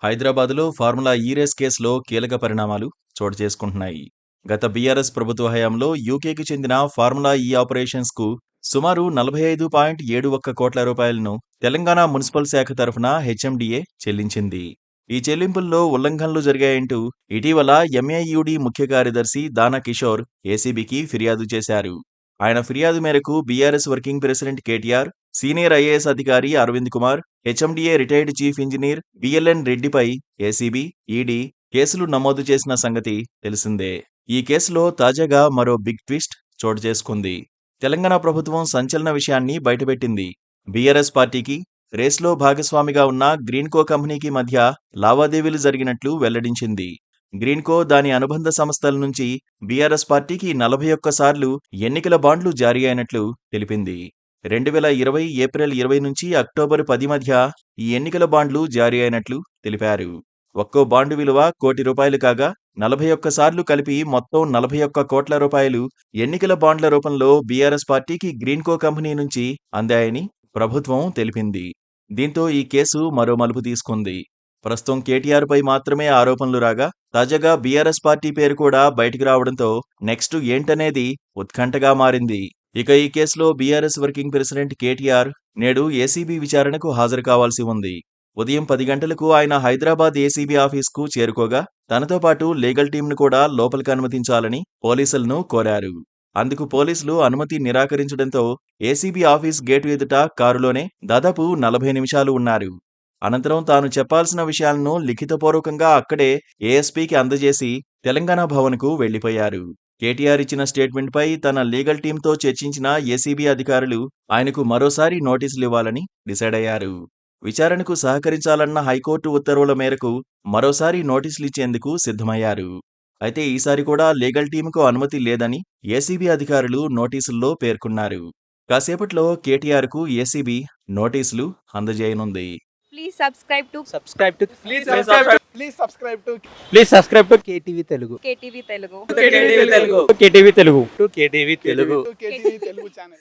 హైదరాబాద్లో ఫార్ములా ఈ రేస్ కేసులో కీలక పరిణామాలు చోటు చేసుకుంటున్నాయి. గత బీఆర్ఎస్ ప్రభుత్వ హయాంలో యూకేకి చెందిన ఫార్ములా ఈ ఆపరేషన్స్కు సుమారు 45.71 కోట్ల రూపాయలను తెలంగాణ మున్సిపల్ శాఖ తరఫున హెచ్ఎండిఏ చెల్లించింది. ఈ చెల్లింపుల్లో ఉల్లంఘనలు జరిగాయంటూ ఇటీవల ఎంఏయుడి ముఖ్య కార్యదర్శి దానా కిషోర్ ఏసీబీకి ఫిర్యాదు చేశారు. ఆయన ఫిర్యాదు మేరకు BRS working president KTR, senior IAS అధికారి Arvind Kumar, HMDA retired chief engineer BLN రెడ్డిపై ఏసీబీ, ఈడీ కేసులు నమోదు చేసిన సంగతి తెలిసిందే. ఈ కేసులో తాజాగా మరో బిగ్ ట్విస్ట్ చోటు చేసుకుంది. తెలంగాణ ప్రభుత్వం సంచలన విషయాన్ని బయటపెట్టింది. బీఆర్ఎస్ పార్టీకి రేస్లో భాగస్వామిగా ఉన్న గ్రీన్కో కంపెనీకి మధ్య లావాదేవీలు జరిగినట్లు వెల్లడించింది. గ్రీన్కో దాని అనుబంధ సంస్థల నుంచి బీఆర్ఎస్ పార్టీకి 41 సార్లు ఎన్నికల బాండ్లు జారీ అయినట్లు తెలిపింది. 2020 ఏప్రిల్ 20 నుంచి అక్టోబర్ 10 మధ్య ఈ ఎన్నికల బాండ్లు జారీ అయినట్లు తెలిపారు. ఒక్కో బాండు విలువ ₹1 కాగా 41 సార్లు కలిపి మొత్తం 41 కోట్ల రూపాయలు ఎన్నికల బాండ్ల రూపంలో బీఆర్ఎస్ పార్టీకి గ్రీన్కో కంపెనీ నుంచి అందాయని ప్రభుత్వం తెలిపింది. దీంతో ఈ కేసు మరో మలుపు తీసుకుంది. ప్రస్తుతం కేటీఆర్ పై మాత్రమే ఆరోపణలు రాగా తాజాగా బీఆర్ఎస్ పార్టీ పేరు కూడా బయటకు రావడంతో నెక్స్ట్ ఏంటనేది ఉత్కంఠగా మారింది. ఇక ఈ కేసులో బీఆర్ఎస్ వర్కింగ్ ప్రెసిడెంట్ కేటీఆర్ నేడు ఏసీబీ విచారణకు హాజరు కావాల్సి ఉంది. ఉదయం 10 గంటలకు ఆయన హైదరాబాద్ ఏసీబీ ఆఫీస్కు చేరుకోగా తనతో పాటు లీగల్ టీంను కూడా లోపలికి అనుమతించాలని పోలీసులను కోరారు. అందుకు పోలీసులు అనుమతి నిరాకరించడంతో ఏసీబీ ఆఫీస్ గేటు ఎదుట కారులోనే దాదాపు 40 నిమిషాలు ఉన్నారు. అనంతరం తాను చెప్పాల్సిన విషయాలను లిఖితపూర్వకంగా అక్కడే ఏఎస్పీకి అందజేసి తెలంగాణ భవన్కు వెళ్లిపోయారు. కేటీఆర్ ఇచ్చిన స్టేట్మెంట్పై తన లీగల్ టీంతో చర్చించిన ఏసీబీ అధికారులు ఆయనకు మరోసారి నోటీసులు ఇవ్వాలని డిసైడ్ అయ్యారు. విచారణకు సహకరించాలన్న హైకోర్టు ఉత్తర్వుల మేరకు మరోసారి నోటీసులు ఇచ్చేందుకు సిద్ధమయ్యారు. అయితే ఈసారి కూడా లీగల్ టీంకు అనుమతి లేదని ఏసీబీ అధికారులు నోటీసుల్లో పేర్కొన్నారు. కాసేపట్లో కేటీఆర్కు ఏసీబీ నోటీసులు అందజేయనుంది. Please subscribe to KTV Telugu. KTV Telugu. KTV Telugu. KTV Telugu channel.